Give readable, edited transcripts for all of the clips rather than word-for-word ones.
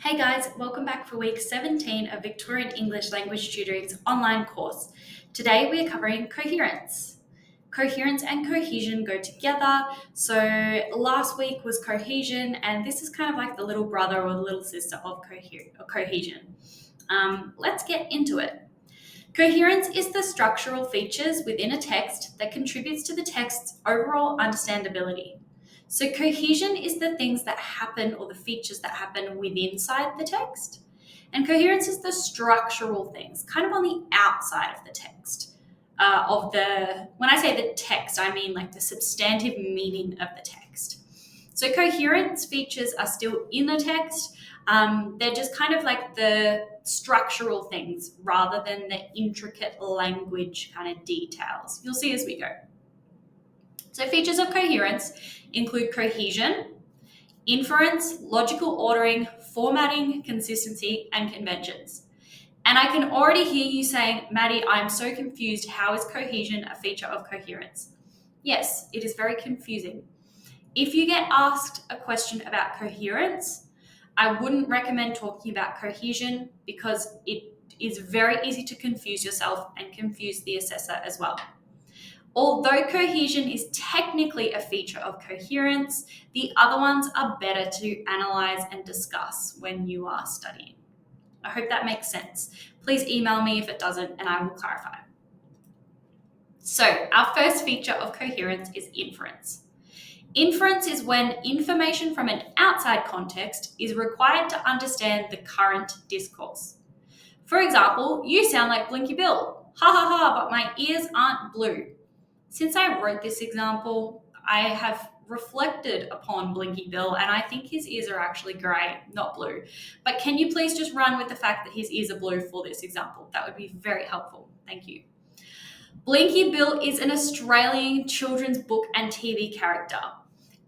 Hey guys, welcome back for week 17 of Victorian English Language Tutoring's online course. Today we are covering coherence. Coherence and cohesion go together. So last week was cohesion, and this is kind of like the little brother or the little sister of cohesion. Let's get into it. Coherence is the structural features within a text that contributes to the text's overall understandability. So cohesion is the things that happen or the features that happen within inside the text. And coherence is the structural things, kind of on the outside of the text. When I say the text, I mean like the substantive meaning of the text. So coherence features are still in the text. They're just kind of like the structural things rather than the intricate language kind of details. You'll see as we go. So features of coherence include cohesion, inference, logical ordering, formatting, consistency, and conventions. And I can already hear you saying, Maddie, I'm so confused. How is cohesion a feature of coherence? Yes, it is very confusing. If you get asked a question about coherence, I wouldn't recommend talking about cohesion because it is very easy to confuse yourself and confuse the assessor as well. Although cohesion is technically a feature of coherence, the other ones are better to analyze and discuss when you are studying. I hope that makes sense. Please email me if it doesn't and I will clarify. So our first feature of coherence is inference. Inference is when information from an outside context is required to understand the current discourse. For example, you sound like Blinky Bill. Ha ha ha, but my ears aren't blue. Since I wrote this example, I have reflected upon Blinky Bill and I think his ears are actually grey, not blue. But can you please just run with the fact that his ears are blue for this example? That would be very helpful. Thank you. Blinky Bill is an Australian children's book and TV character.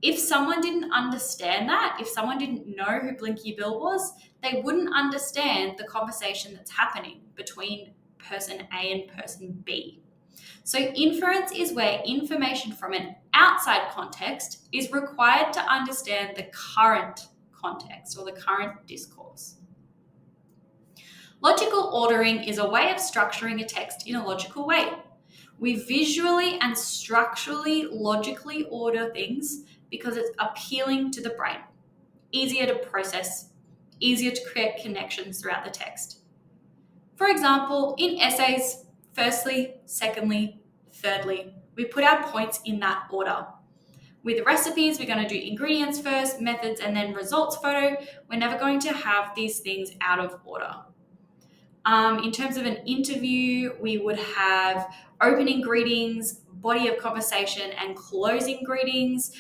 If someone didn't understand that, if someone didn't know who Blinky Bill was, they wouldn't understand the conversation that's happening between person A and person B. So inference is where information from an outside context is required to understand the current context or the current discourse. Logical ordering is a way of structuring a text in a logical way. We visually and structurally logically order things because it's appealing to the brain, easier to process, easier to create connections throughout the text. For example, in essays, firstly, secondly, thirdly, we put our points in that order. With recipes, we're going to do ingredients first, methods, and then results photo. We're never going to have these things out of order. In terms of an interview, we would have opening greetings, body of conversation, and closing greetings.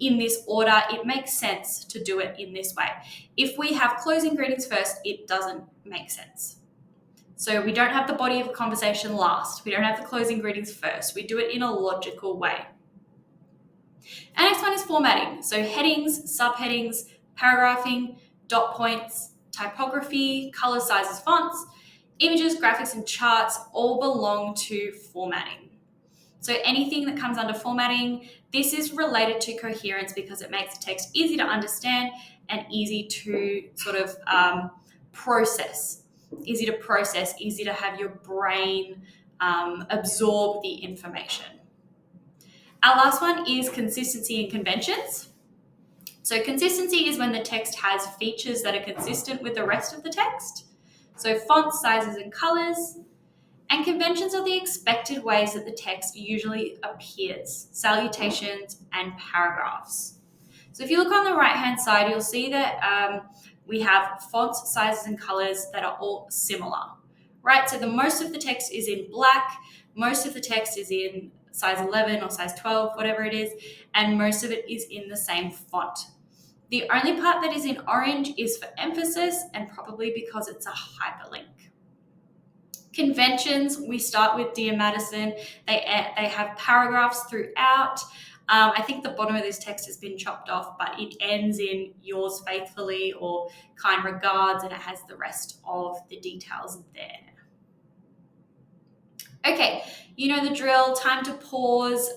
In this order, it makes sense to do it in this way. If we have closing greetings first, it doesn't make sense. So we don't have the body of conversation last. We don't have the closing greetings first. We do it in a logical way. And next one is formatting. So headings, subheadings, paragraphing, dot points, typography, color, sizes, fonts, images, graphics, and charts all belong to formatting. So anything that comes under formatting, this is related to coherence because it makes the text easy to understand and easy to sort of process. Easy to have your brain absorb the information. Our last one is consistency and conventions. So consistency is when the text has features that are consistent with the rest of the text. So fonts, sizes, and colors. And conventions are the expected ways that the text usually appears, salutations and paragraphs. So if you look on the right-hand side, you'll see that we have fonts, sizes, and colors that are all similar, right? So the most of the text is in black, most of the text is in size 11 or size 12, whatever it is, and most of it is in the same font. The only part that is in orange is for emphasis and probably because it's a hyperlink. Conventions, we start with Dear Madison. They have paragraphs throughout. I think the bottom of this text has been chopped off, but it ends in yours faithfully or kind regards, and it has the rest of the details there. Okay, you know the drill, time to pause,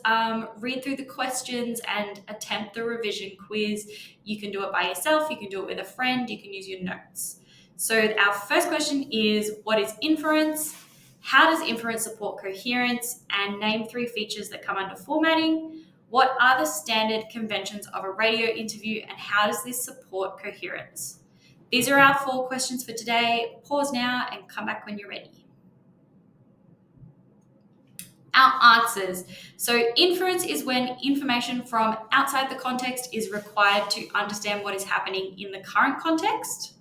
read through the questions and attempt the revision quiz. You can do it by yourself, you can do it with a friend, you can use your notes. So our first question is, what is inference? How does inference support coherence? And name 3 features that come under formatting. What are the standard conventions of a radio interview and how does this support coherence? These are our 4 questions for today. Pause now and come back when you're ready. Our answers. So inference is when information from outside the context is required to understand what is happening in the current context.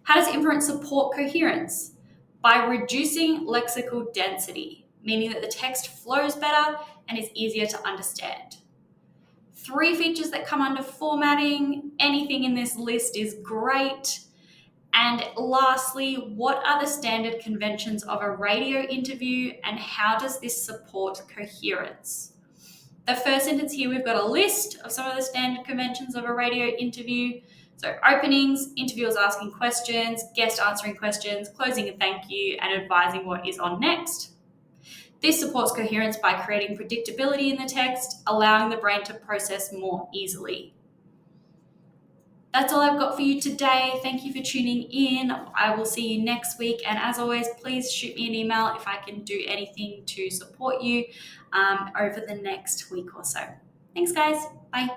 How does inference support coherence? By reducing lexical density, meaning that the text flows better and is easier to understand. 3 features that come under formatting. Anything in this list is great. And lastly, what are the standard conventions of a radio interview and how does this support coherence? The first sentence here, we've got a list of some of the standard conventions of a radio interview. So openings, interviewers asking questions, guest answering questions, closing a thank you, and advising what is on next. This supports coherence by creating predictability in the text, allowing the brain to process more easily. That's all I've got for you today. Thank you for tuning in. I will see you next week. And as always, please shoot me an email if I can do anything to support you over the next week or so. Thanks, guys. Bye.